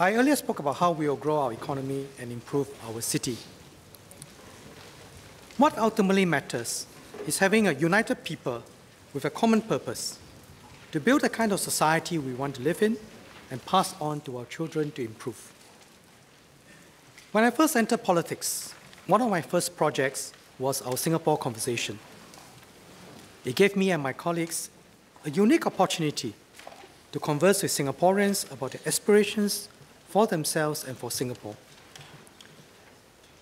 I earlier spoke about how we will grow our economy and improve our city. What ultimately matters is having a united people with a common purpose to build the kind of society we want to live in and pass on to our children to improve. When I first entered politics, one of my first projects was our Singapore Conversation. It gave me and my colleagues a unique opportunity to converse with Singaporeans about their aspirations for themselves and for Singapore.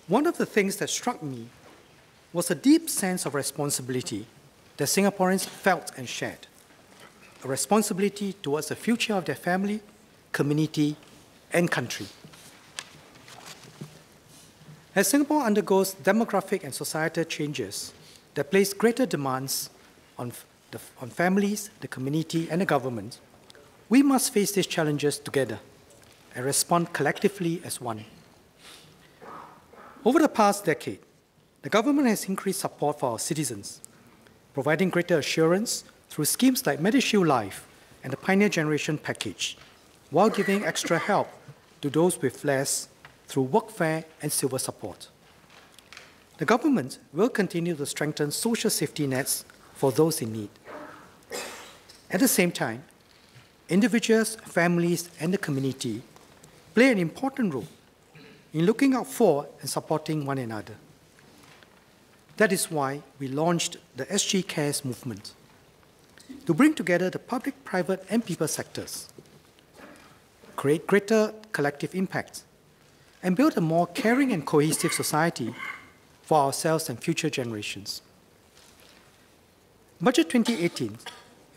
One of the things that struck me was a deep sense of responsibility that Singaporeans felt and shared, a responsibility towards the future of their family, community, and country. As Singapore undergoes demographic and societal changes that place greater demands on families, the community, and the government, we must face these challenges together and respond collectively as one. Over the past decade, the government has increased support for our citizens, providing greater assurance through schemes like MediShield Life and the Pioneer Generation Package, while giving extra help to those with less through workfare and silver support. The government will continue to strengthen social safety nets for those in need. At the same time, individuals, families, and the community play an important role in looking out for and supporting one another. That is why we launched the SG Cares movement, to bring together the public, private, and people sectors, create greater collective impact, and build a more caring and cohesive society for ourselves and future generations. Budget 2018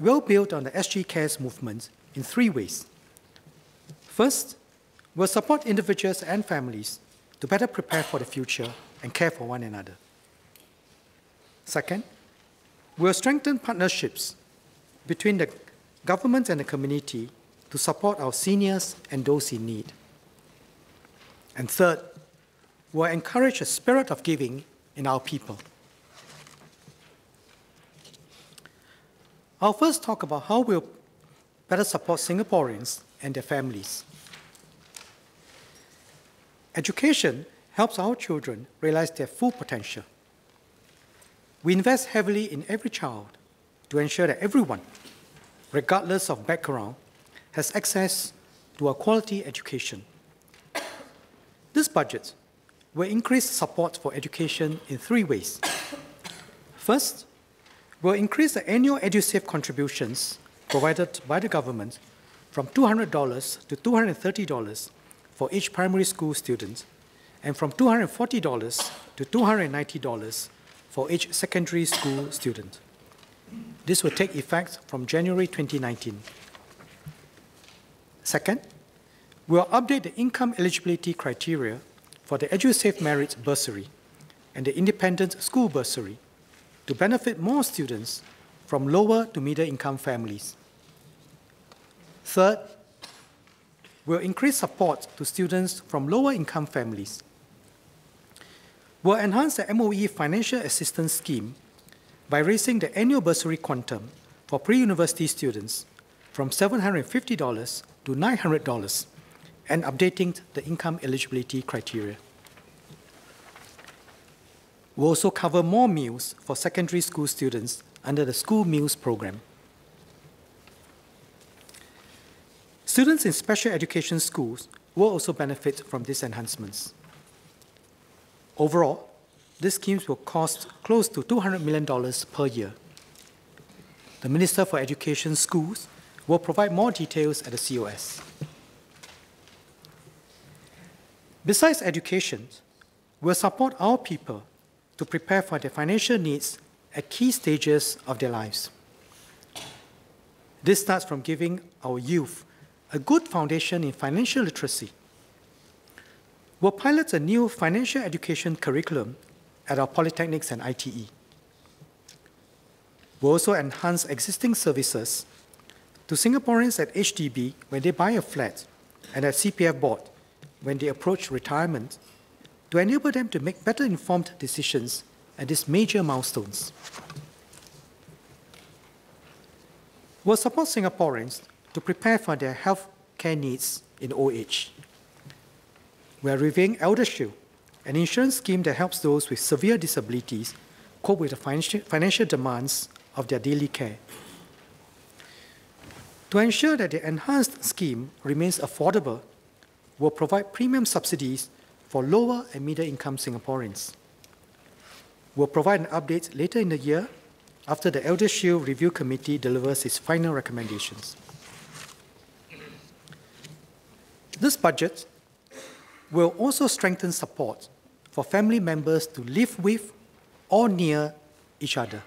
will build on the SG Cares movement in 3 ways. First, we'll support individuals and families to better prepare for the future and care for one another. Second, we'll strengthen partnerships between the government and the community to support our seniors and those in need. And third, we'll encourage a spirit of giving in our people. I'll first talk about how we'll better support Singaporeans and their families. Education helps our children realize their full potential. We invest heavily in every child to ensure that everyone, regardless of background, has access to a quality education. This budget will increase support for education in 3 ways. First, we'll increase the annual EduSave contributions provided by the government from $200 to $230 for each primary school student, and from $240 to $290 for each secondary school student. This will take effect from January 2019. Second, we'll update the income eligibility criteria for the EduSave Merit Bursary and the Independent School Bursary to benefit more students from lower to middle income families. Third, we'll increase support to students from lower income families. We'll enhance the MOE Financial Assistance Scheme by raising the annual bursary quantum for pre-university students from $750 to $900 and updating the income eligibility criteria. We'll also cover more meals for secondary school students under the School Meals Program. Students in special education schools will also benefit from these enhancements. Overall, these schemes will cost close to $200 million per year. The Minister for Education Schools will provide more details at the COS. Besides education, we'll support our people to prepare for their financial needs at key stages of their lives. This starts from giving our youth a good foundation in financial literacy. We'll pilot a new financial education curriculum at our polytechnics and ITE. We'll also enhance existing services to Singaporeans at HDB when they buy a flat and at CPF board when they approach retirement to enable them to make better informed decisions at these major milestones. We'll support Singaporeans to prepare for their health care needs in old age. we are reviewing ElderShield, an insurance scheme that helps those with severe disabilities cope with the financial demands of their daily care. To ensure that the enhanced scheme remains affordable, we'll provide premium subsidies for lower and middle-income Singaporeans. We'll provide an update later in the year after the ElderShield Review Committee delivers its final recommendations. This budget will also strengthen support for family members to live with or near each other.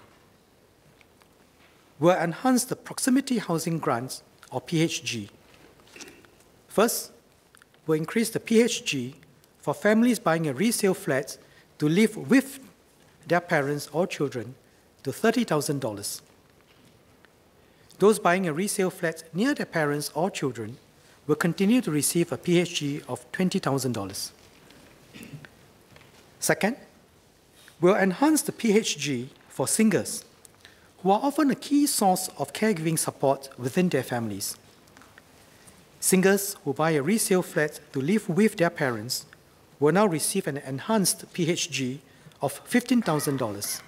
We'll enhance the Proximity Housing Grants, or PHG. First, we'll increase the PHG for families buying a resale flat to live with their parents or children to $30,000. Those buying a resale flat near their parents or children will continue to receive a PHG of $20,000. Second, we'll enhance the PHG for singles, who are often a key source of caregiving support within their families. Singles who buy a resale flat to live with their parents will now receive an enhanced PHG of $15,000.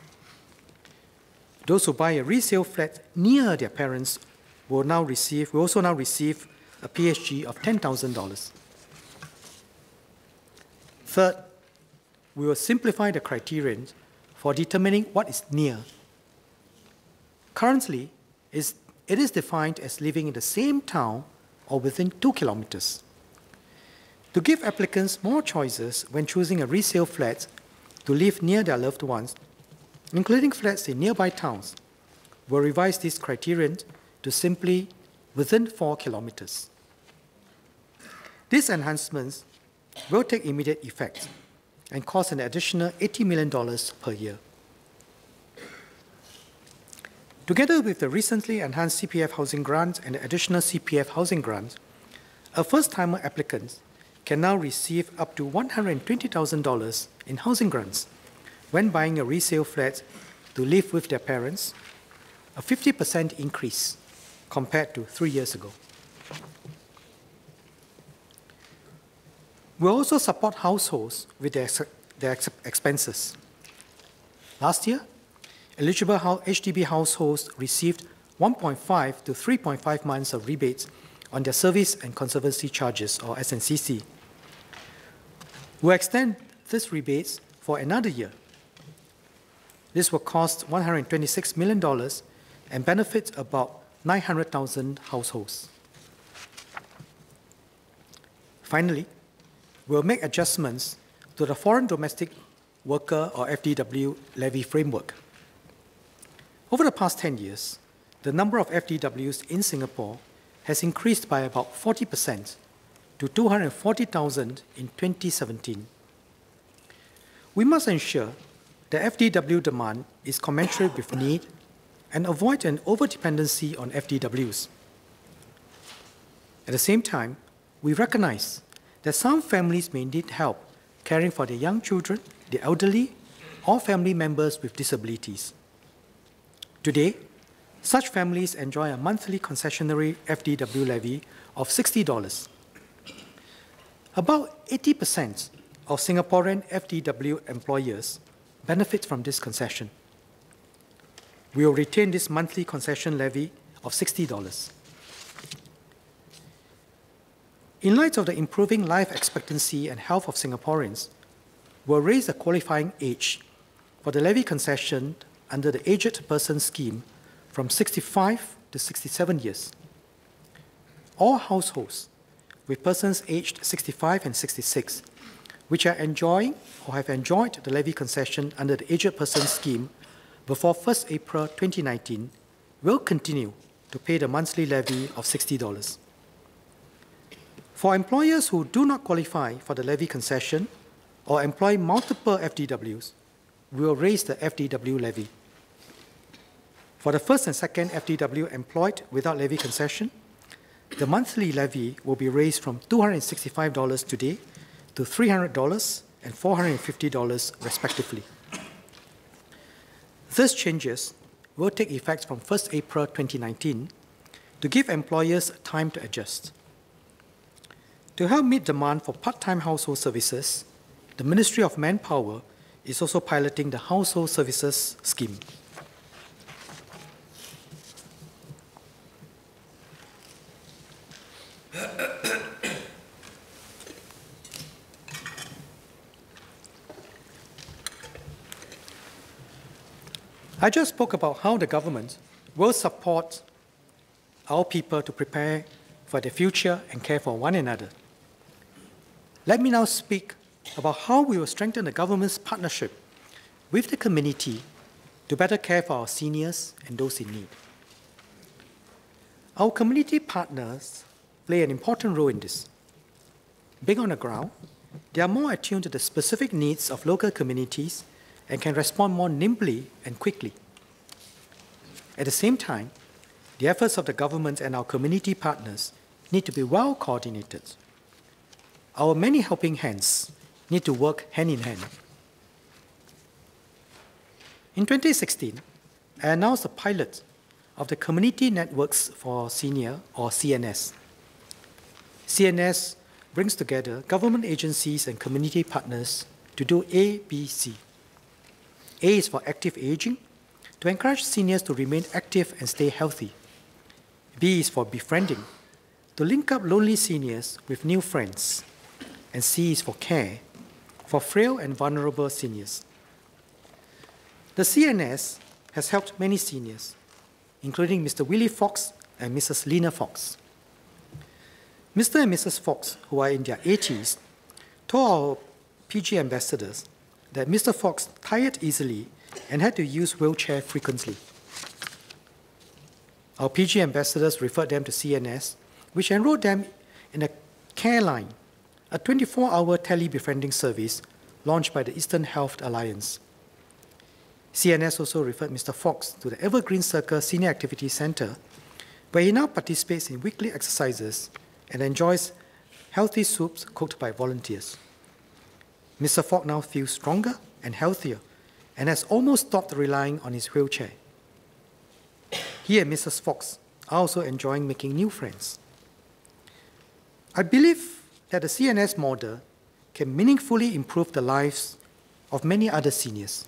Those who buy a resale flat near their parents will also now receive a PHG of $10,000. Third, we will simplify the criterion for determining what is near. Currently, it is defined as living in the same town or within 2 kilometers. To give applicants more choices when choosing a resale flat to live near their loved ones, including flats in nearby towns, we'll revise this criterion to simply within 4 kilometers. These enhancements will take immediate effect and cost an additional $80 million per year. Together with the recently enhanced CPF housing grant and the additional CPF housing grant, a first-timer applicant can now receive up to $120,000 in housing grants when buying a resale flat to live with their parents, a 50% increase compared to 3 years ago. We'll also support households with their expenses. Last year, eligible HDB households received 1.5 to 3.5 months of rebates on their service and conservancy charges, or SNCC. We'll extend these rebates for another year. This will cost $126 million and benefit about 900,000 households. Finally, we'll make adjustments to the Foreign Domestic Worker, or FDW, levy framework. Over the past 10 years, the number of FDWs in Singapore has increased by about 40% to 240,000 in 2017. We must ensure the FDW demand is commensurate with need and avoid an over-dependency on FDWs. At the same time, we recognize that some families may need help caring for their young children, the elderly, or family members with disabilities. Today, such families enjoy a monthly concessionary FDW levy of $60. About 80% of Singaporean FDW employers benefit from this concession. We will retain this monthly concession levy of $60. In light of the improving life expectancy and health of Singaporeans, we'll raise the qualifying age for the levy concession under the Aged Person Scheme from 65 to 67 years. All households with persons aged 65 and 66, which are enjoying or have enjoyed the levy concession under the Aged Person Scheme before 1st April 2019, will continue to pay the monthly levy of $60. For employers who do not qualify for the levy concession or employ multiple FDWs, we will raise the FDW levy. For the first and second FDW employed without levy concession, the monthly levy will be raised from $265 today to $300 and $450 respectively. These changes will take effect from 1st April 2019 to give employers time to adjust. To help meet demand for part-time household services, the Ministry of Manpower is also piloting the Household Services Scheme. I just spoke about how the government will support our people to prepare for the future and care for one another. Let me now speak about how we will strengthen the government's partnership with the community to better care for our seniors and those in need. Our community partners play an important role in this. Being on the ground, they are more attuned to the specific needs of local communities and can respond more nimbly and quickly. At the same time, the efforts of the government and our community partners need to be well coordinated. Our many helping hands need to work hand in hand. In 2016, I announced a pilot of the Community Networks for Senior, or CNS. CNS brings together government agencies and community partners to do A, B, C. A is for active aging, to encourage seniors to remain active and stay healthy. B is for befriending, to link up lonely seniors with new friends. And C is for care, for frail and vulnerable seniors. The CNS has helped many seniors, including Mr. Willie Fox and Mrs. Lena Fox. Mr. and Mrs. Fox, who are in their 80s, told our PG ambassadors that Mr. Fox tired easily and had to use wheelchair frequently. Our PG ambassadors referred them to CNS, which enrolled them in a care line, a 24-hour tele-befriending service launched by the Eastern Health Alliance. CNS also referred Mr. Fox to the Evergreen Circle Senior Activity Center, where he now participates in weekly exercises and enjoys healthy soups cooked by volunteers. Mr. Fox now feels stronger and healthier and has almost stopped relying on his wheelchair. He and Mrs. Fox are also enjoying making new friends. I believe that the CNS model can meaningfully improve the lives of many other seniors.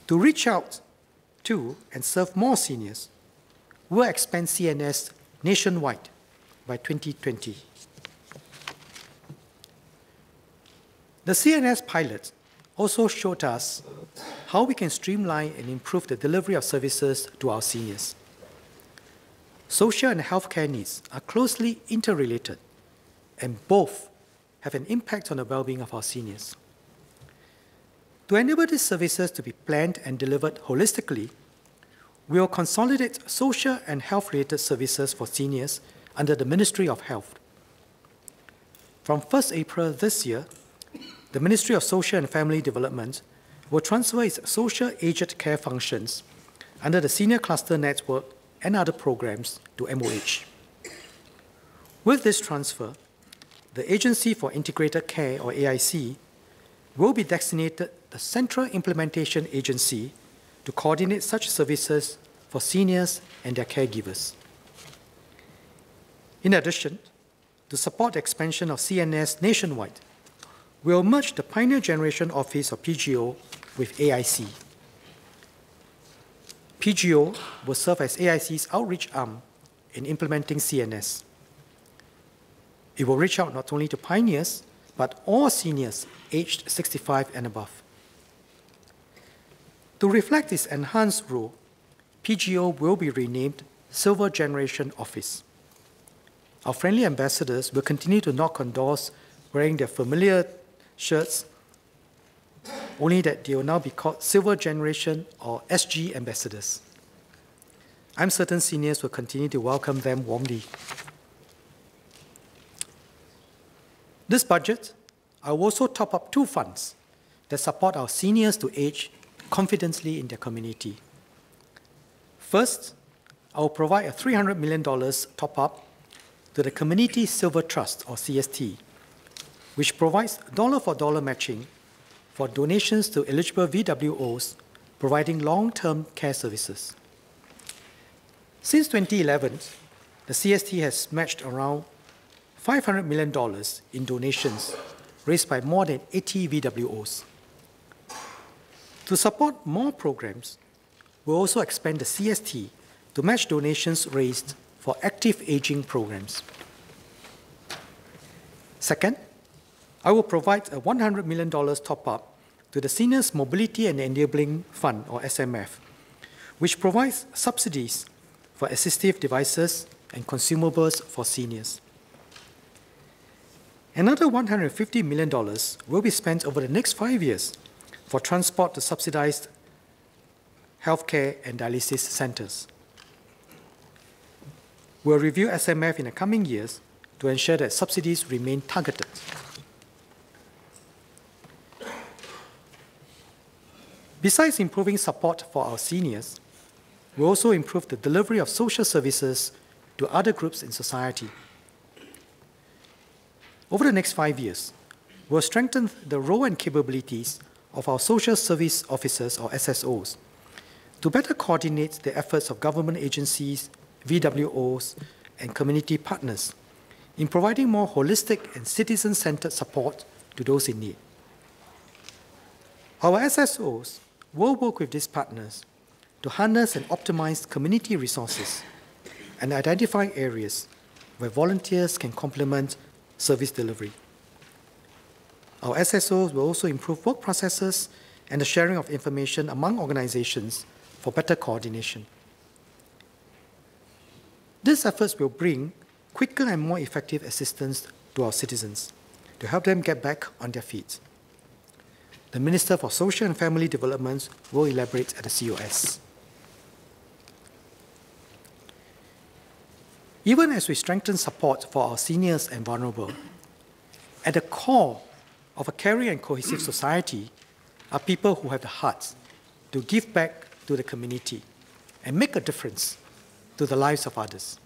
To reach out to and serve more seniors, we'll expand CNS nationwide by 2020. The CNS pilot also showed us how we can streamline and improve the delivery of services to our seniors. Social and healthcare needs are closely interrelated, and both have an impact on the well-being of our seniors. To enable these services to be planned and delivered holistically, we will consolidate social and health-related services for seniors under the Ministry of Health. From 1st April this year, the Ministry of Social and Family Development will transfer its social aged care functions under the Senior Cluster Network and other programs to MOH. With this transfer, the Agency for Integrated Care, or AIC, will be designated the Central Implementation Agency to coordinate such services for seniors and their caregivers. In addition, to support the expansion of CNS nationwide, we will merge the Pioneer Generation Office, or PGO, with AIC. PGO will serve as AIC's outreach arm in implementing CNS. It will reach out not only to pioneers, but all seniors aged 65 and above. To reflect its enhanced role, PGO will be renamed Silver Generation Office. Our friendly ambassadors will continue to knock on doors wearing their familiar shirts, only that they will now be called Silver Generation, or SG ambassadors. I'm certain seniors will continue to welcome them warmly. This budget, I will also top up 2 funds that support our seniors to age confidently in their community. First, I will provide a $300 million top-up to the Community Silver Trust, or CST, which provides dollar-for-dollar matching for donations to eligible VWOs providing long-term care services. Since 2011, the CST has matched around $500 million in donations raised by more than 80 VWOs. To support more programs, we'll also expand the CST to match donations raised for active aging programs. Second, I will provide a $100 million top-up to the Seniors Mobility and Enabling Fund, or SMF, which provides subsidies for assistive devices and consumables for seniors. Another $150 million will be spent over the next 5 years for transport to subsidized healthcare and dialysis centers. We'll review SMF in the coming years to ensure that subsidies remain targeted. Besides improving support for our seniors, we'll also improve the delivery of social services to other groups in society. Over the next 5 years, we'll strengthen the role and capabilities of our social service officers, or SSOs, to better coordinate the efforts of government agencies, VWOs, and community partners in providing more holistic and citizen-centered support to those in need. Our SSOs will work with these partners to harness and optimize community resources and identify areas where volunteers can complement service delivery. Our SSOs will also improve work processes and the sharing of information among organizations for better coordination. These efforts will bring quicker and more effective assistance to our citizens to help them get back on their feet. The Minister for Social and Family Development will elaborate at the COS. Even as we strengthen support for our seniors and vulnerable, at the core of a caring and cohesive society are people who have the heart to give back to the community and make a difference to the lives of others.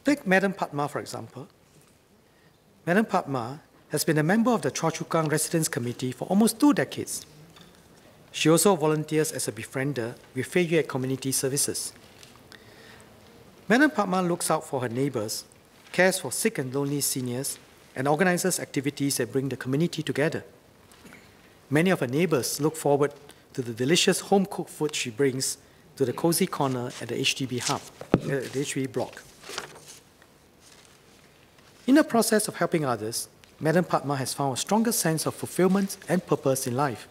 Take Madam Padma, for example. Madam Padma has been a member of the Choa Chu Kang Residents Committee for almost 2 decades. She also volunteers as a befriender with Fei Yue Community Services. Madam Padma looks out for her neighbors, cares for sick and lonely seniors, and organizes activities that bring the community together. Many of her neighbors look forward to the delicious home-cooked food she brings to the cozy corner at the HDB hub, the HDB block. In the process of helping others, Madam Padma has found a stronger sense of fulfillment and purpose in life.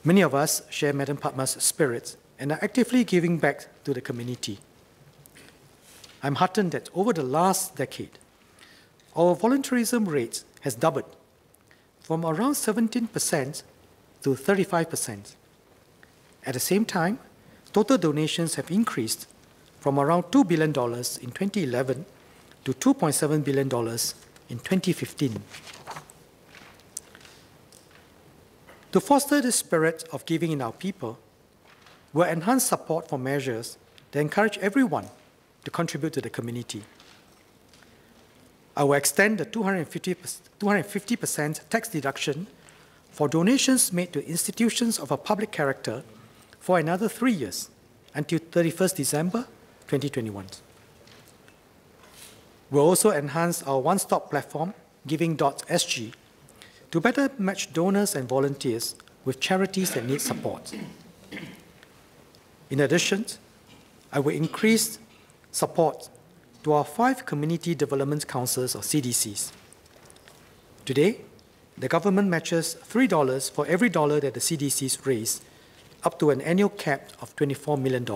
Many of us share Madam Padma's spirit and are actively giving back to the community. I'm heartened that over the last decade, our volunteerism rate has doubled from around 17% to 35%. At the same time, total donations have increased from around $2 billion in 2011 to $2.7 billion in 2015. To foster the spirit of giving in our people, we'll enhance support for measures that encourage everyone to contribute to the community. I will extend the 250% tax deduction for donations made to institutions of a public character for another 3 years, until 31st December 2021. We'll also enhance our one-stop platform, giving.sg, to better match donors and volunteers with charities that need support. In addition, I will increase support to our 5 Community Development Councils, or CDCs. Today, the government matches $3 for every dollar that the CDCs raise, up to an annual cap of $24 million.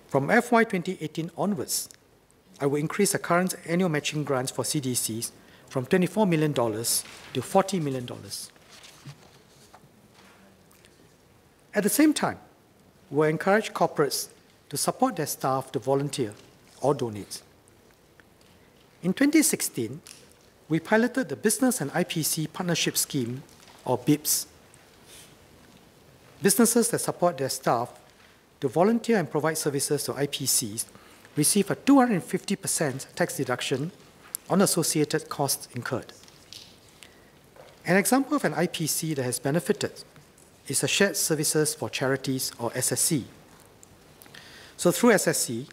From FY 2018 onwards, I will increase the current annual matching grants for CDCs from $24 million to $40 million. At the same time, we'll encourage corporates to support their staff to volunteer or donate. In 2016, we piloted the Business and IPC Partnership Scheme, or BIPS. Businesses that support their staff to volunteer and provide services to IPCs receive a 250% tax deduction on associated costs incurred. An example of an IPC that has benefited is the Shared Services for Charities, or SSC. So through SSC,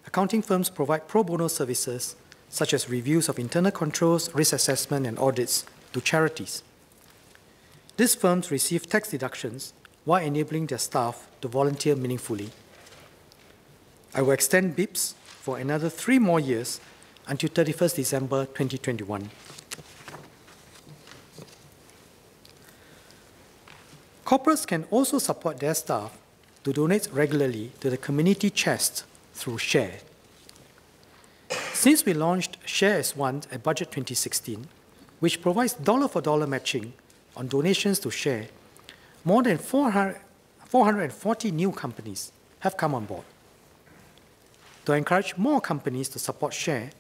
accounting firms provide pro bono services such as reviews of internal controls, risk assessment, and audits to charities. These firms receive tax deductions while enabling their staff to volunteer meaningfully. I will extend BIPS for another 3 more years until 31st December 2021. Corporates can also support their staff to donate regularly to the community chest through SHARE. Since we launched SHARE as One at Budget 2016, which provides dollar-for-dollar matching on donations to SHARE, more than 440 new companies have come on board. To encourage more companies to support SHARE,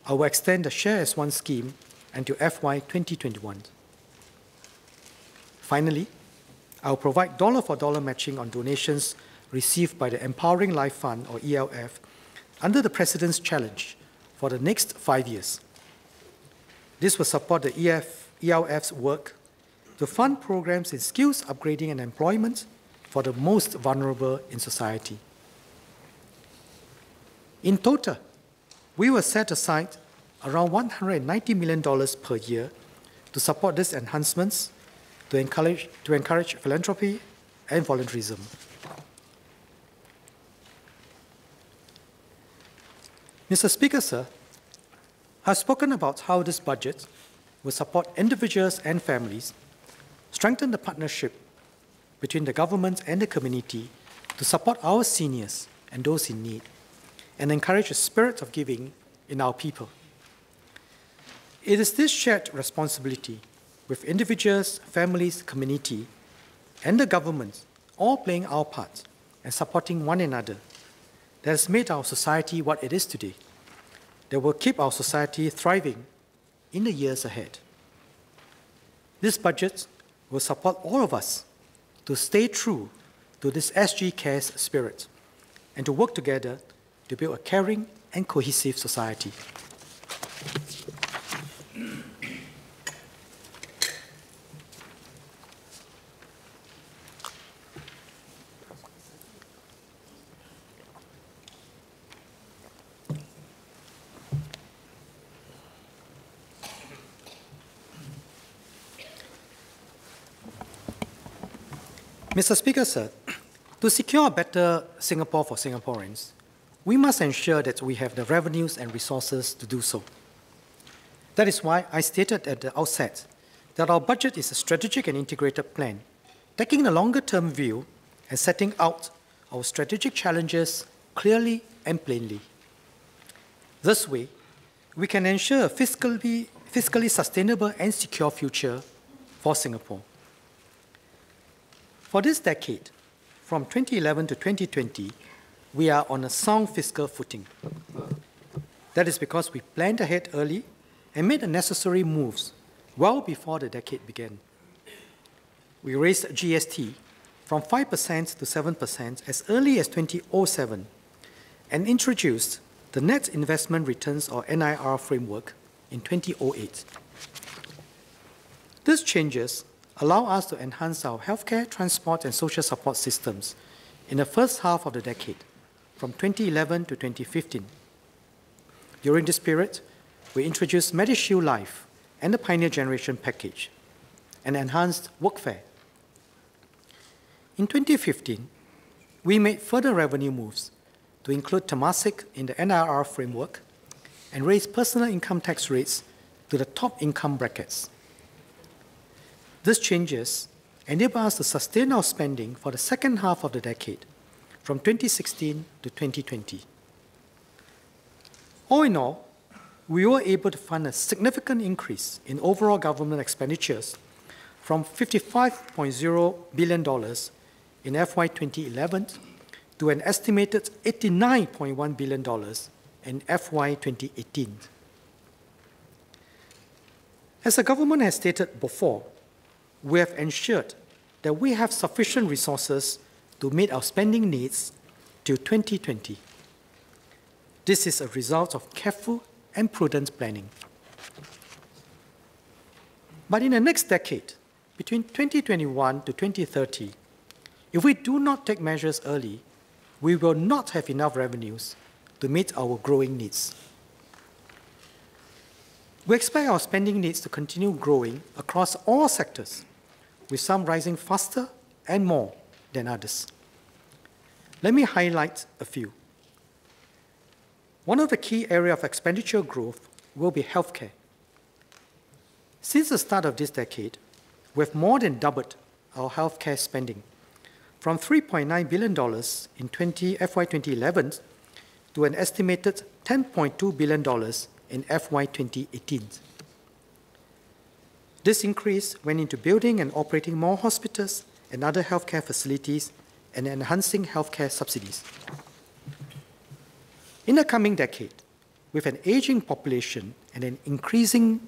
I will extend the SHARE as One scheme until FY 2021. Finally, I will provide dollar-for-dollar matching on donations received by the Empowering Life Fund, or ELF, under the President's Challenge for the next 5 years. This will support the ELF's work to fund programs in skills upgrading and employment for the most vulnerable in society. In total, we will set aside around $190 million per year to support these enhancements to encourage philanthropy and volunteerism. Mr. Speaker, sir, I've spoken about how this budget will support individuals and families, strengthen the partnership between the government and the community to support our seniors and those in need, and encourage a spirit of giving in our people. It is this shared responsibility with individuals, families, community, and the government all playing our part and supporting one another that has made our society what it is today, that will keep our society thriving in the years ahead. This budget will support all of us to stay true to this SG Cares spirit and to work together to build a caring and cohesive society. Mr. Speaker, sir, to secure a better Singapore for Singaporeans, we must ensure that we have the revenues and resources to do so. That is why I stated at the outset that our budget is a strategic and integrated plan, taking a longer-term view and setting out our strategic challenges clearly and plainly. This way, we can ensure a fiscally sustainable and secure future for Singapore. For this decade, from 2011 to 2020, we are on a sound fiscal footing. That is because we planned ahead early and made the necessary moves well before the decade began. We raised GST from 5% to 7% as early as 2007 and introduced the Net Investment Returns, or NIR, framework in 2008. These changes allow us to enhance our healthcare, transport, and social support systems in the first half of the decade, from 2011 to 2015. During this period, we introduced MediShield Life and the Pioneer Generation Package, and enhanced workfare. In 2015, we made further revenue moves to include Temasek in the NIR framework and raise personal income tax rates to the top income brackets. These changes enable us to sustain our spending for the second half of the decade, from 2016 to 2020. All in all, we were able to fund a significant increase in overall government expenditures from $55.0 billion in FY 2011 to an estimated $89.1 billion in FY 2018. As the government has stated before, we have ensured that we have sufficient resources to meet our spending needs till 2020. This is a result of careful and prudent planning. But in the next decade, between 2021 to 2030, if we do not take measures early, we will not have enough revenues to meet our growing needs. We expect our spending needs to continue growing across all sectors, with some rising faster and more than others. Let me highlight a few. One of the key areas of expenditure growth will be healthcare. Since the start of this decade, we have more than doubled our healthcare spending, from $3.9 billion in FY 2011 to an estimated $10.2 billion in FY 2018. This increase went into building and operating more hospitals and other healthcare facilities and enhancing healthcare subsidies. In the coming decade, with an aging population and an increasing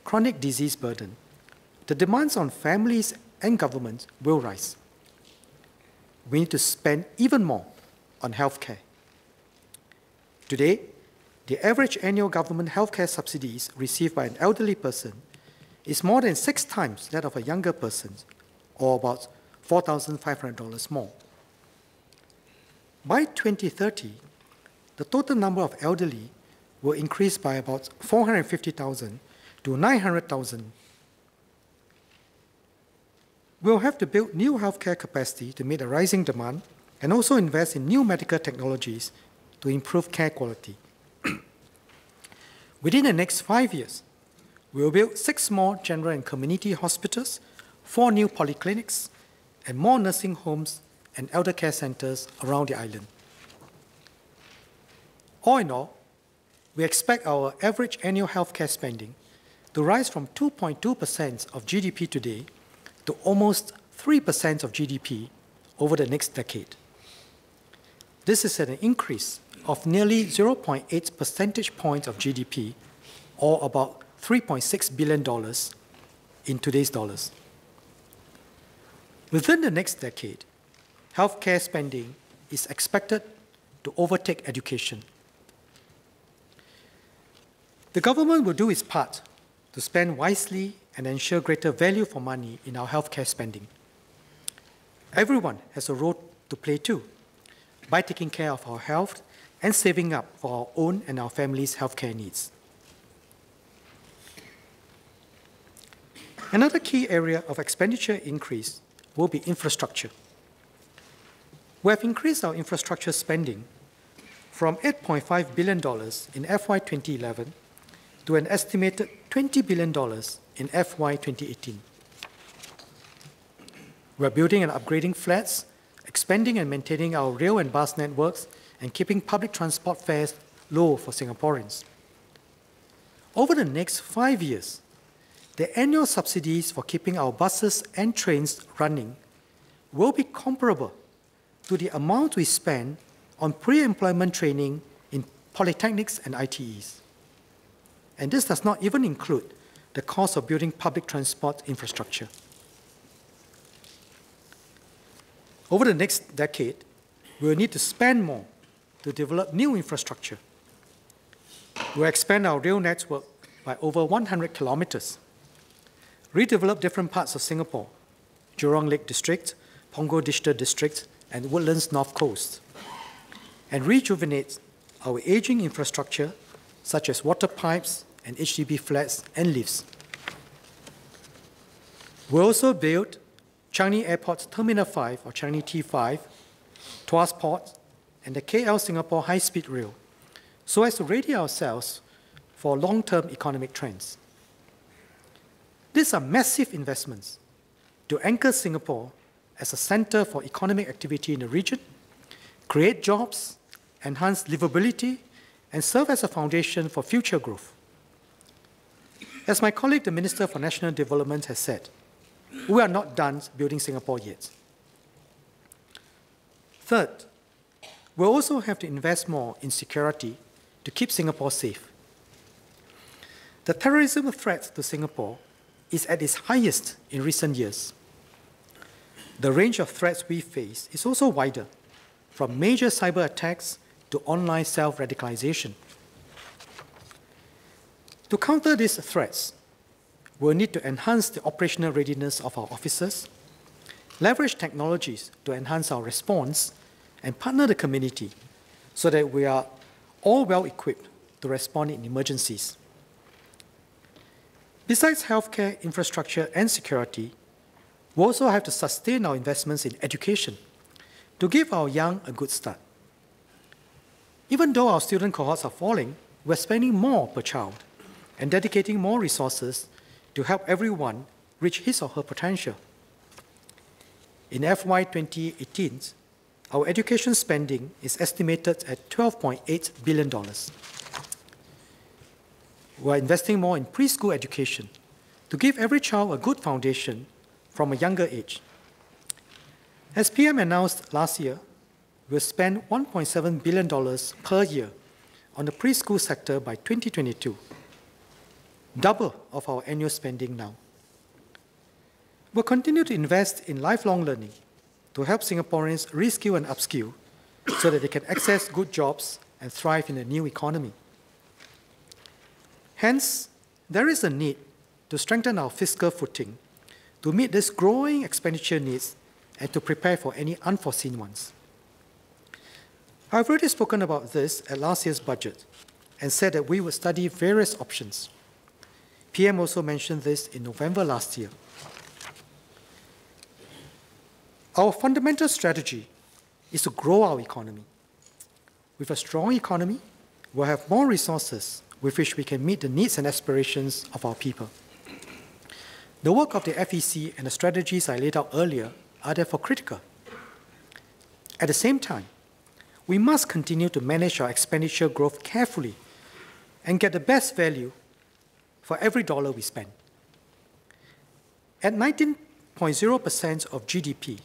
chronic disease burden, the demands on families and governments will rise. We need to spend even more on healthcare. Today, the average annual government healthcare subsidies received by an elderly person is more than 6 times that of a younger person, or about $4,500 more. By 2030, the total number of elderly will increase by about 450,000 to 900,000. We'll have to build new healthcare capacity to meet the rising demand and also invest in new medical technologies to improve care quality. Within the next 5 years, we will build 6 more general and community hospitals, 4 new polyclinics, and more nursing homes and elder care centers around the island. All in all, we expect our average annual healthcare spending to rise from 2.2% of GDP today to almost 3% of GDP over the next decade. This is an increase of nearly 0.8 percentage points of GDP, or about $3.6 billion in today's dollars. Within the next decade, healthcare spending is expected to overtake education. The government will do its part to spend wisely and ensure greater value for money in our healthcare spending. Everyone has a role to play too, by taking care of our health and saving up for our own and our family's healthcare needs. Another key area of expenditure increase will be infrastructure. We have increased our infrastructure spending from $8.5 billion in FY 2011 to an estimated $20 billion in FY 2018. We are building and upgrading flats, expanding and maintaining our rail and bus networks, and keeping public transport fares low for Singaporeans. Over the next 5 years, the annual subsidies for keeping our buses and trains running will be comparable to the amount we spend on pre-employment training in polytechnics and ITEs. And this does not even include the cost of building public transport infrastructure. Over the next decade, we will need to spend more to develop new infrastructure. We will expand our rail network by over 100 kilometers, redevelop different parts of Singapore, Jurong Lake District, Punggol Digital District, and Woodlands North Coast, and rejuvenate our aging infrastructure such as water pipes and HDB flats and lifts. We also built Changi Airport Terminal 5 or Changi T5, Tuas Port, and the KL Singapore high-speed rail, so as to ready ourselves for long-term economic trends. These are massive investments to anchor Singapore as a center for economic activity in the region, create jobs, enhance livability, and serve as a foundation for future growth. As my colleague, the Minister for National Development, has said, we are not done building Singapore yet. Third, we'll also have to invest more in security to keep Singapore safe. The terrorism threat to Singapore is at its highest in recent years. The range of threats we face is also wider, from major cyber attacks to online self-radicalization. To counter these threats, we'll need to enhance the operational readiness of our officers, leverage technologies to enhance our response, and partner the community so that we are all well-equipped to respond in emergencies. Besides healthcare, infrastructure, and security, we also have to sustain our investments in education to give our young a good start. Even though our student cohorts are falling, we're spending more per child and dedicating more resources to help everyone reach his or her potential. In FY 2018, our education spending is estimated at $12.8 billion. We're investing more in preschool education to give every child a good foundation from a younger age. As PM announced last year, we'll spend $1.7 billion per year on the preschool sector by 2022, double of our annual spending now. We'll continue to invest in lifelong learning to help Singaporeans reskill and upskill so that they can access good jobs and thrive in a new economy. Hence, there is a need to strengthen our fiscal footing to meet these growing expenditure needs and to prepare for any unforeseen ones. I've already spoken about this at last year's budget and said that we would study various options. PM also mentioned this in November last year. Our fundamental strategy is to grow our economy. With a strong economy, we'll have more resources with which we can meet the needs and aspirations of our people. The work of the FEC and the strategies I laid out earlier are therefore critical. At the same time, we must continue to manage our expenditure growth carefully and get the best value for every dollar we spend. At 19.0% of GDP,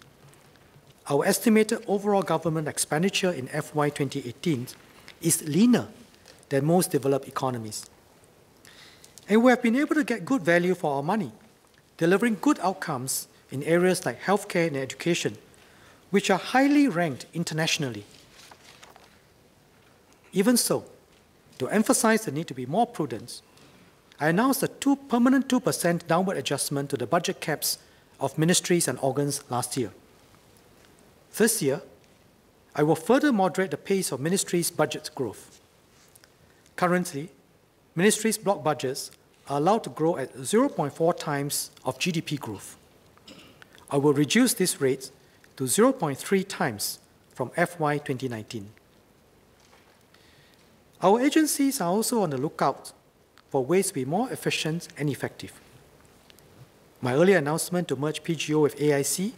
our estimated overall government expenditure in FY 2018 is leaner than most developed economies. And we have been able to get good value for our money, delivering good outcomes in areas like healthcare and education, which are highly ranked internationally. Even so, to emphasize the need to be more prudent, I announced a permanent 2% downward adjustment to the budget caps of ministries and organs last year. This year, I will further moderate the pace of ministries' budget growth. Currently, ministries' block budgets are allowed to grow at 0.4 times of GDP growth. I will reduce this rate to 0.3 times from FY 2019. Our agencies are also on the lookout for ways to be more efficient and effective. My earlier announcement to merge PGO with AIC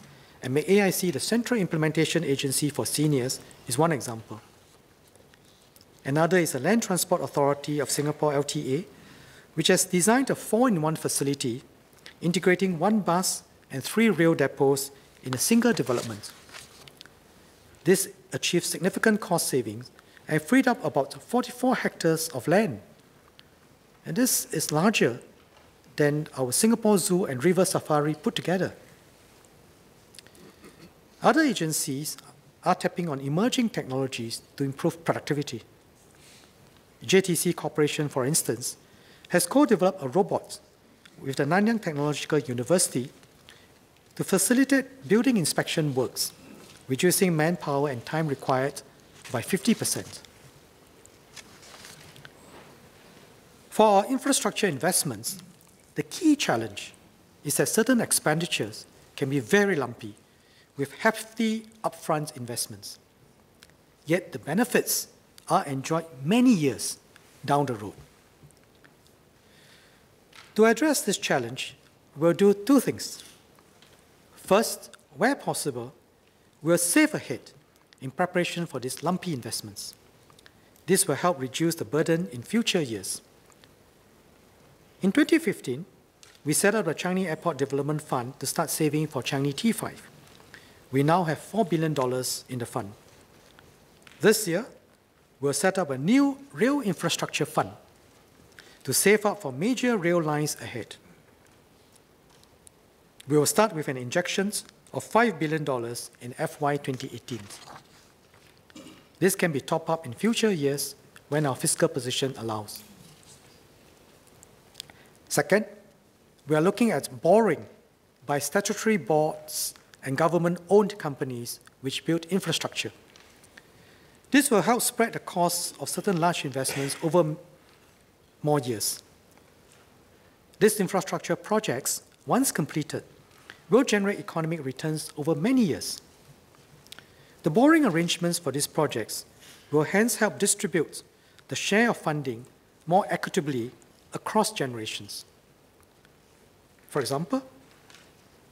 and make AIC the Central Implementation Agency for Seniors is one example. Another is the Land Transport Authority of Singapore, LTA, which has designed a 4-in-1 facility integrating 1 bus and 3 rail depots in a single development. This achieved significant cost savings and freed up about 44 hectares of land. And this is larger than our Singapore Zoo and River Safari put together. Other agencies are tapping on emerging technologies to improve productivity. JTC Corporation, for instance, has co-developed a robot with the Nanyang Technological University to facilitate building inspection works, reducing manpower and time required by 50%. For our infrastructure investments, the key challenge is that certain expenditures can be very lumpy with hefty upfront investments. Yet the benefits are enjoyed many years down the road. To address this challenge, we'll do 2 things. First, where possible, we'll save ahead in preparation for these lumpy investments. This will help reduce the burden in future years. In 2015, we set up the Changi Airport Development Fund to start saving for Changi T5. We now have $4 billion in the fund. This year, we'll set up a new rail infrastructure fund to save up for major rail lines ahead. We will start with an injection of $5 billion in FY 2018. This can be topped up in future years when our fiscal position allows. Second, we are looking at borrowing by statutory boards and government-owned companies which build infrastructure. This will help spread the costs of certain large investments over more years. These infrastructure projects, once completed, will generate economic returns over many years. The borrowing arrangements for these projects will hence help distribute the share of funding more equitably across generations. For example,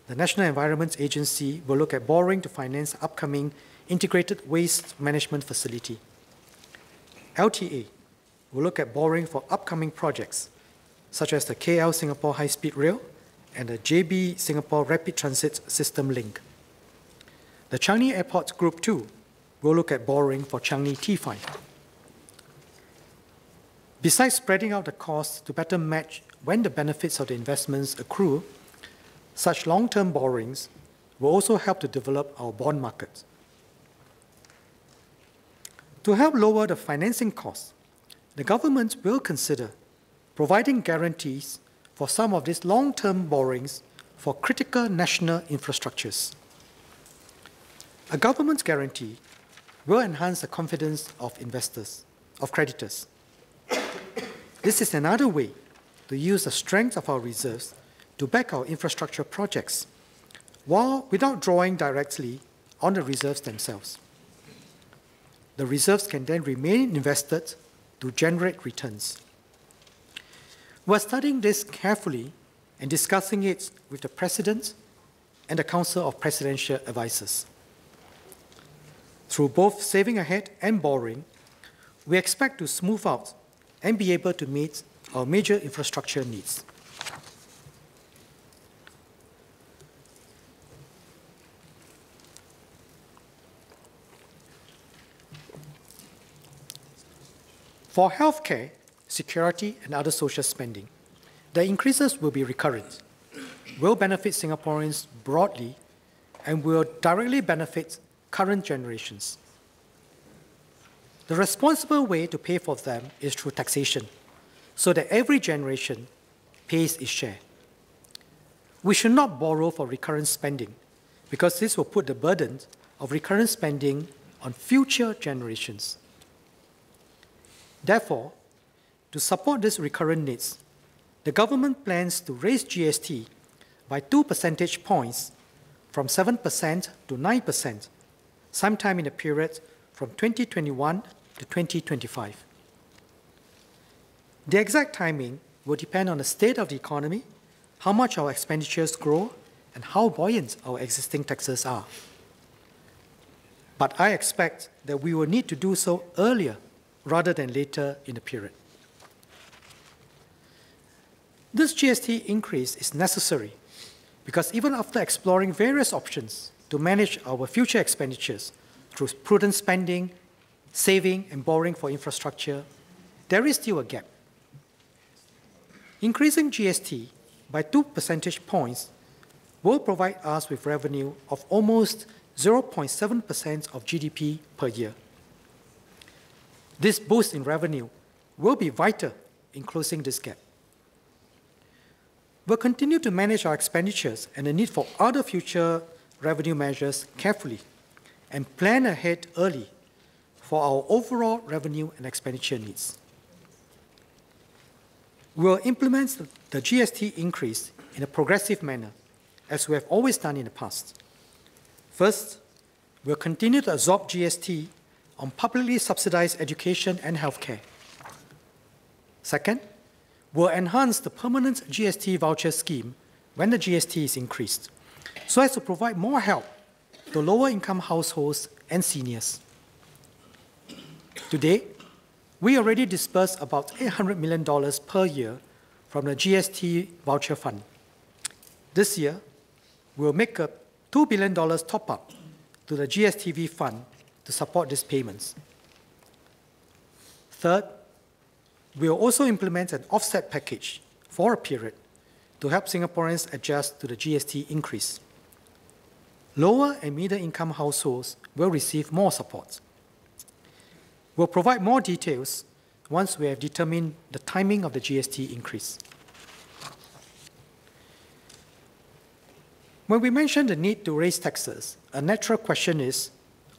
the National Environment Agency will look at borrowing to finance upcoming integrated waste management facility. LTA will look at borrowing for upcoming projects, such as the KL Singapore High-Speed Rail and the JB Singapore Rapid Transit System link. The Changi Airport Group 2 will look at borrowing for Changi T5. Besides spreading out the costs to better match when the benefits of the investments accrue, such long-term borrowings will also help to develop our bond market. To help lower the financing costs, the government will consider providing guarantees for some of these long-term borrowings for critical national infrastructures. A government guarantee will enhance the confidence of investors, of creditors. This is another way to use the strength of our reserves to back our infrastructure projects, without drawing directly on the reserves themselves. The reserves can then remain invested to generate returns. We're studying this carefully and discussing it with the President and the Council of Presidential Advisors. Through both saving ahead and borrowing, we expect to smooth out and be able to meet our major infrastructure needs. For healthcare, security, and other social spending, the increases will be recurrent, will benefit Singaporeans broadly, and will directly benefit current generations. The responsible way to pay for them is through taxation, so that every generation pays its share. We should not borrow for recurrent spending, because this will put the burden of recurrent spending on future generations. Therefore, to support these recurrent needs, the government plans to raise GST by 2 percentage points from 7% to 9%, sometime in the period from 2021 to 2025. The exact timing will depend on the state of the economy, how much our expenditures grow, and how buoyant our existing taxes are. But I expect that we will need to do so earlier rather than later in the period. This GST increase is necessary because even after exploring various options to manage our future expenditures through prudent spending, saving, and borrowing for infrastructure, there is still a gap. Increasing GST by 2 percentage points will provide us with revenue of almost 0.7% of GDP per year. This boost in revenue will be vital in closing this gap. We'll continue to manage our expenditures and the need for other future revenue measures carefully and plan ahead early for our overall revenue and expenditure needs. We'll implement the GST increase in a progressive manner, as we have always done in the past. First, we'll continue to absorb GST on publicly subsidized education and healthcare. Second, we'll enhance the permanent GST voucher scheme when the GST is increased, so as to provide more help to lower-income households and seniors. Today, we already disburse about $800 million per year from the GST voucher fund. This year, we'll make a $2 billion top-up to the GSTV fund to support these payments. Third, we'll also implement an offset package for a period to help Singaporeans adjust to the GST increase. Lower and middle-income households will receive more support. We'll provide more details once we have determined the timing of the GST increase. When we mention the need to raise taxes, a natural question is,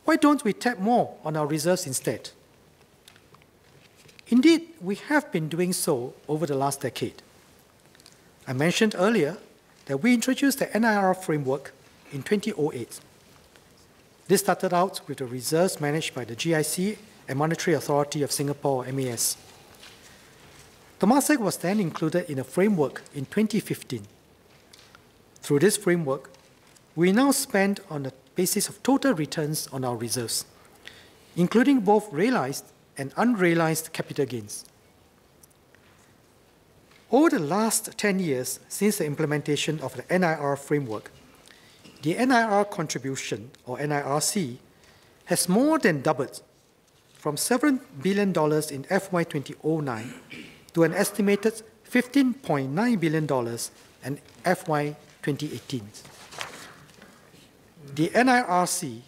Why don't we tap more on our reserves instead? Indeed, we have been doing so over the last decade. I mentioned earlier that we introduced the NIR framework in 2008. This started out with the reserves managed by the GIC and Monetary Authority of Singapore, MAS. Temasek was then included in a framework in 2015. Through this framework, we now spend on the basis of total returns on our reserves, including both realized and unrealized capital gains. Over the last 10 years since the implementation of the NIR framework, the NIR contribution, or NIRC, has more than doubled from $7 billion in FY 2009 to an estimated $15.9 billion in FY 2018. The NIRC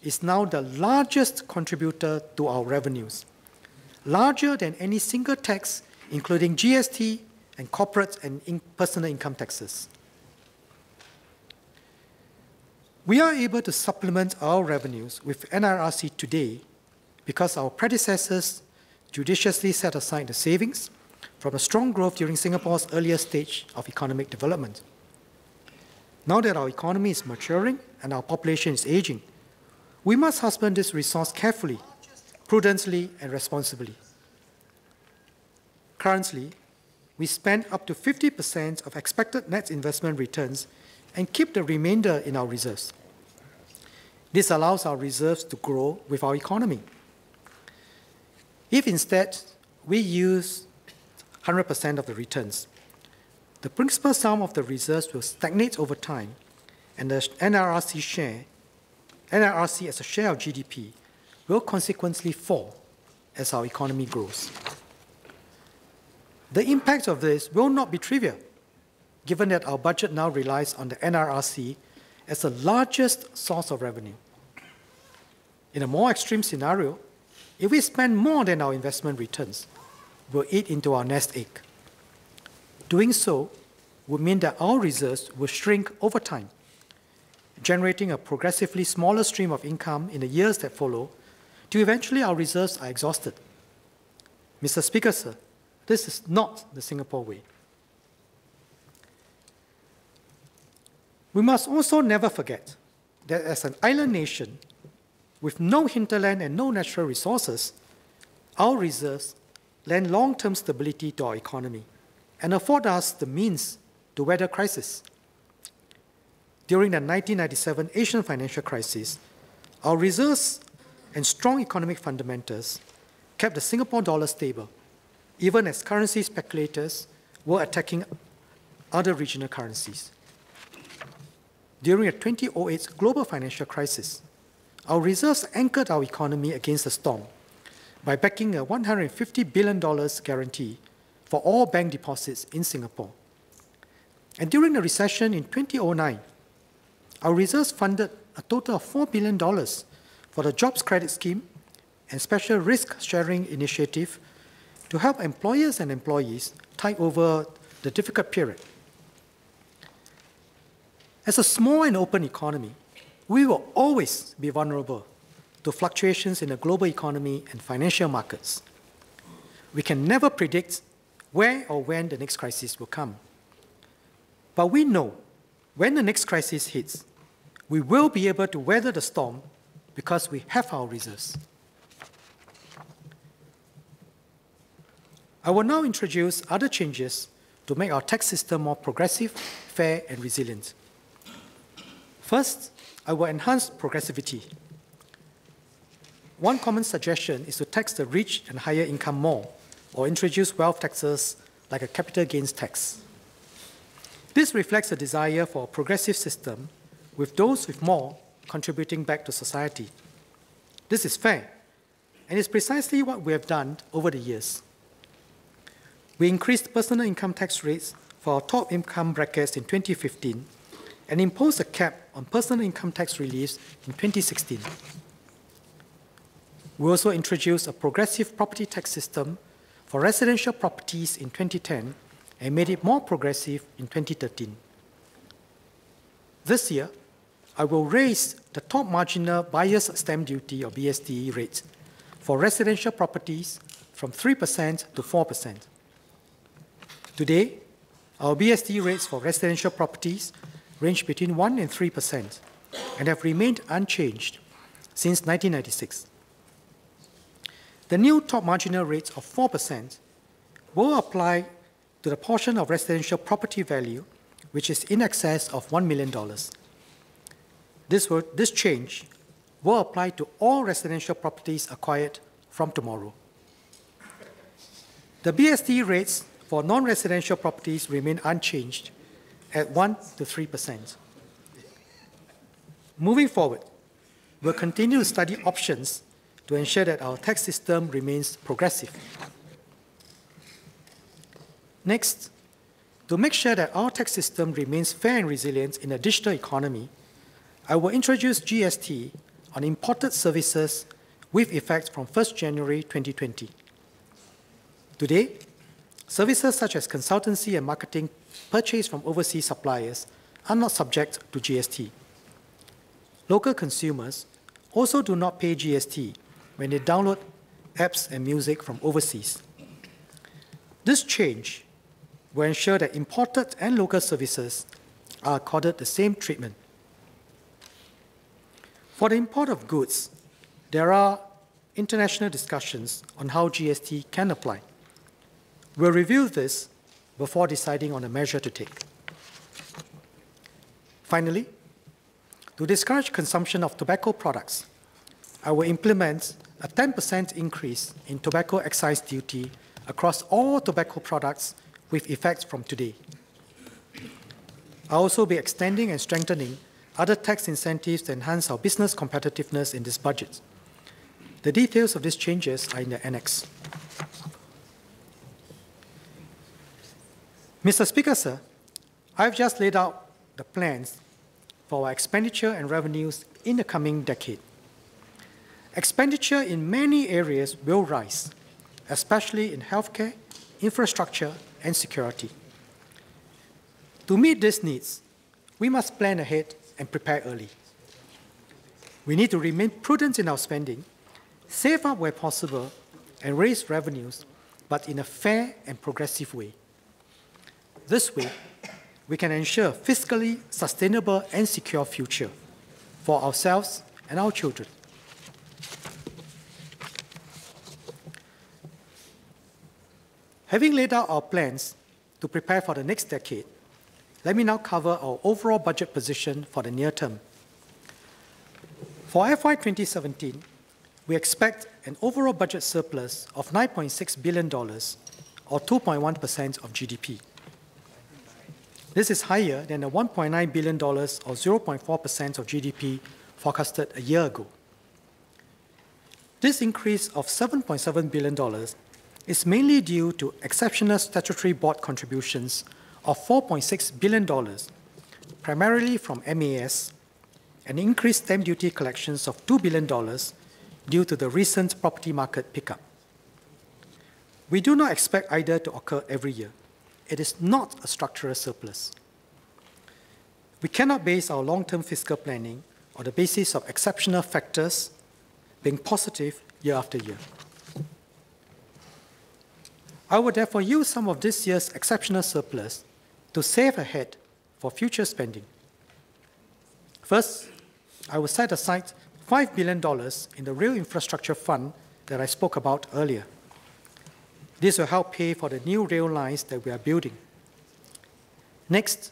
is now the largest contributor to our revenues, larger than any single tax, including GST and corporate and personal income taxes. We are able to supplement our revenues with NIRC today because our predecessors judiciously set aside the savings from a strong growth during Singapore's earlier stage of economic development. Now that our economy is maturing and our population is aging, we must husband this resource carefully, prudently, and responsibly. Currently, we spend up to 50% of expected net investment returns and keep the remainder in our reserves. This allows our reserves to grow with our economy. If instead we use 100% of the returns, the principal sum of the reserves will stagnate over time, and the NIRC as a share of GDP will consequently fall as our economy grows. The impact of this will not be trivial, given that our budget now relies on the NIRC as the largest source of revenue. In a more extreme scenario, if we spend more than our investment returns, we'll eat into our nest egg. Doing so would mean that our reserves will shrink over time, generating a progressively smaller stream of income in the years that follow, till eventually our reserves are exhausted. Mr. Speaker, sir, this is not the Singapore way. We must also never forget that as an island nation with no hinterland and no natural resources, our reserves lend long-term stability to our economy and afford us the means to weather crisis. During the 1997 Asian financial crisis, our reserves and strong economic fundamentals kept the Singapore dollar stable, even as currency speculators were attacking other regional currencies. During the 2008 global financial crisis, our reserves anchored our economy against the storm by backing a $150 billion guarantee for all bank deposits in Singapore. And during the recession in 2009, our reserves funded a total of $4 billion for the Jobs Credit Scheme and Special Risk Sharing Initiative to help employers and employees tide over the difficult period. As a small and open economy, we will always be vulnerable to fluctuations in the global economy and financial markets. We can never predict where or when the next crisis will come. But we know when the next crisis hits, we will be able to weather the storm because we have our reserves. I will now introduce other changes to make our tax system more progressive, fair, and resilient. First, I will enhance progressivity. One common suggestion is to tax the rich and higher income more, or introduce wealth taxes like a capital gains tax. This reflects a desire for a progressive system, with those with more contributing back to society. This is fair, and is precisely what we have done over the years. We increased personal income tax rates for our top income brackets in 2015 and imposed a cap on personal income tax reliefs in 2016. We also introduced a progressive property tax system for residential properties in 2010 and made it more progressive in 2013. This year, I will raise the top marginal buyer's stamp duty, or BSDE, rate for residential properties from 3% to 4%. Today, our BSDE rates for residential properties range between 1% and 3% and have remained unchanged since 1996. The new top marginal rate of 4% will apply to the portion of residential property value which is in excess of $1 million. This change will apply to all residential properties acquired from tomorrow. The BSD rates for non-residential properties remain unchanged at 1% to 3%. Moving forward, we'll continue to study options to ensure that our tax system remains progressive. Next, to make sure that our tax system remains fair and resilient in a digital economy, I will introduce GST on imported services with effect from 1st January 2020. Today, services such as consultancy and marketing purchased from overseas suppliers are not subject to GST. Local consumers also do not pay GST when they download apps and music from overseas. This change will ensure that imported and local services are accorded the same treatment. For the import of goods, there are international discussions on how GST can apply. We'll review this before deciding on a measure to take. Finally, to discourage consumption of tobacco products, I will implement a 10% increase in tobacco excise duty across all tobacco products with effect from today. I'll also be extending and strengthening other tax incentives to enhance our business competitiveness in this budget. The details of these changes are in the annex. Mr. Speaker, sir, I've just laid out the plans for our expenditure and revenues in the coming decade. Expenditure in many areas will rise, especially in healthcare, infrastructure, and security. To meet these needs, we must plan ahead and prepare early. We need to remain prudent in our spending, save up where possible, and raise revenues, but in a fair and progressive way. This way, we can ensure a fiscally sustainable and secure future for ourselves and our children. Having laid out our plans to prepare for the next decade, let me now cover our overall budget position for the near term. For FY 2017, we expect an overall budget surplus of $9.6 billion, or 2.1% of GDP. This is higher than the $1.9 billion, or 0.4% of GDP, forecasted a year ago. This increase of $7.7 billion is mainly due to exceptional statutory board contributions of $4.6 billion, primarily from MAS, and increased stamp duty collections of $2 billion due to the recent property market pickup. We do not expect either to occur every year. It is not a structural surplus. We cannot base our long-term fiscal planning on the basis of exceptional factors being positive year after year. I will therefore use some of this year's exceptional surplus to save ahead for future spending. First, I will set aside $5 billion in the Rail Infrastructure Fund that I spoke about earlier. This will help pay for the new rail lines that we are building. Next,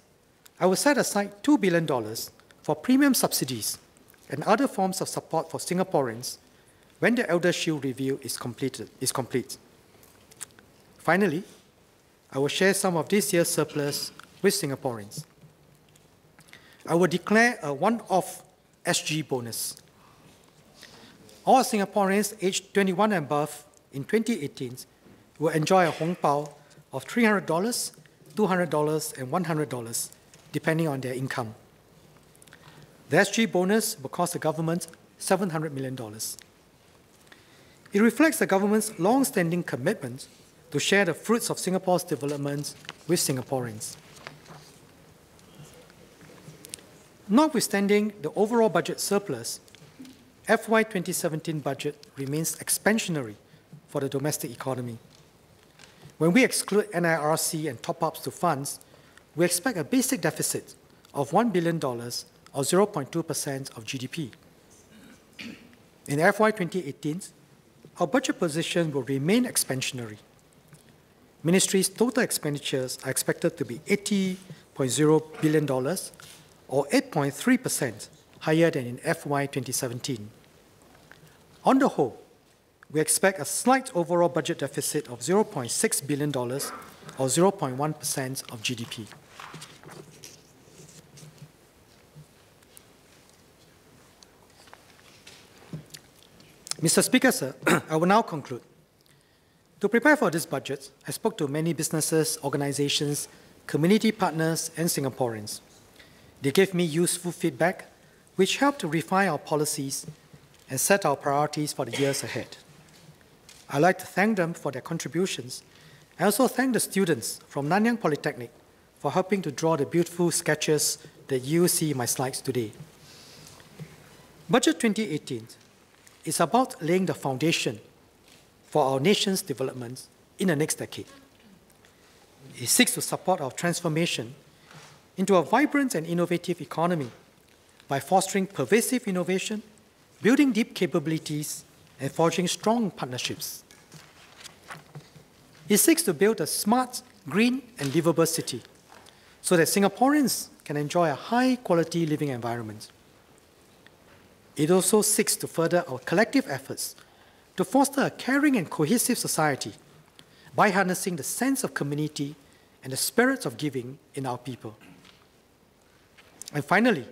I will set aside $2 billion for premium subsidies and other forms of support for Singaporeans when the Elder Shield review is complete. Finally, I will share some of this year's surplus with Singaporeans. I will declare a one-off SG bonus. All Singaporeans aged 21 and above in 2018 will enjoy a Hong Pao of $300, $200, and $100, depending on their income. The SG bonus will cost the government $700 million. It reflects the government's long-standing commitment to share the fruits of Singapore's development with Singaporeans. Notwithstanding the overall budget surplus, FY 2017 budget remains expansionary for the domestic economy. When we exclude NIRC and top-ups to funds, we expect a basic deficit of $1 billion or 0.2% of GDP. In FY 2018, our budget position will remain expansionary. Ministry's total expenditures are expected to be $80.0 billion or 8.3% higher than in FY 2017. On the whole, we expect a slight overall budget deficit of $0.6 billion or 0.1% of GDP. Mr. Speaker, sir, I will now conclude. To prepare for this budget, I spoke to many businesses, organizations, community partners, and Singaporeans. They gave me useful feedback, which helped to refine our policies and set our priorities for the years ahead. I'd like to thank them for their contributions. I also thank the students from Nanyang Polytechnic for helping to draw the beautiful sketches that you see in my slides today. Budget 2018 is about laying the foundation for our nation's development in the next decade. It seeks to support our transformation into a vibrant and innovative economy by fostering pervasive innovation, building deep capabilities, and forging strong partnerships. It seeks to build a smart, green, and livable city so that Singaporeans can enjoy a high-quality living environment. It also seeks to further our collective efforts to foster a caring and cohesive society by harnessing the sense of community and the spirit of giving in our people. And finally,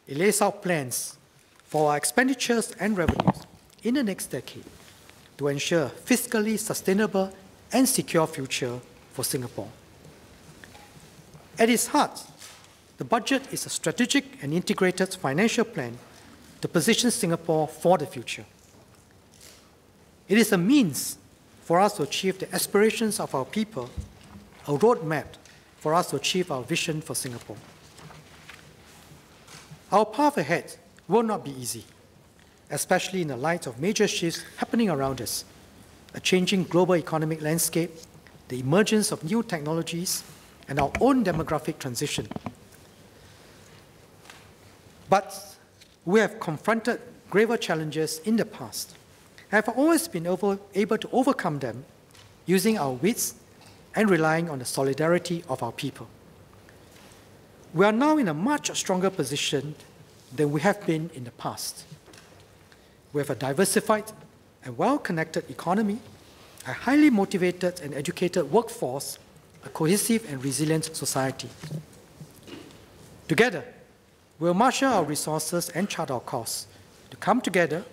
it lays out plans for our expenditures and revenues in the next decade to ensure a fiscally sustainable and secure future for Singapore. At its heart, the budget is a strategic and integrated financial plan to position Singapore for the future. It is a means for us to achieve the aspirations of our people, a roadmap for us to achieve our vision for Singapore. Our path ahead will not be easy, especially in the light of major shifts happening around us, a changing global economic landscape, the emergence of new technologies, and our own demographic transition. But we have confronted graver challenges in the past and have always been able to overcome them using our wits and relying on the solidarity of our people. We are now in a much stronger position than we have been in the past. We have a diversified and well-connected economy, a highly motivated and educated workforce, a cohesive and resilient society. Together, we will marshal our resources and chart our course to come together,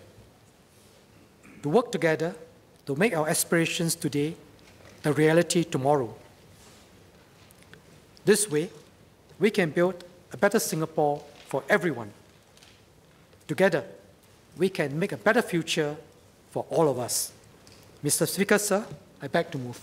to work together, to make our aspirations today the reality tomorrow. This way, we can build a better Singapore for everyone. Together, we can make a better future for all of us. Mr. Speaker, sir, I beg to move.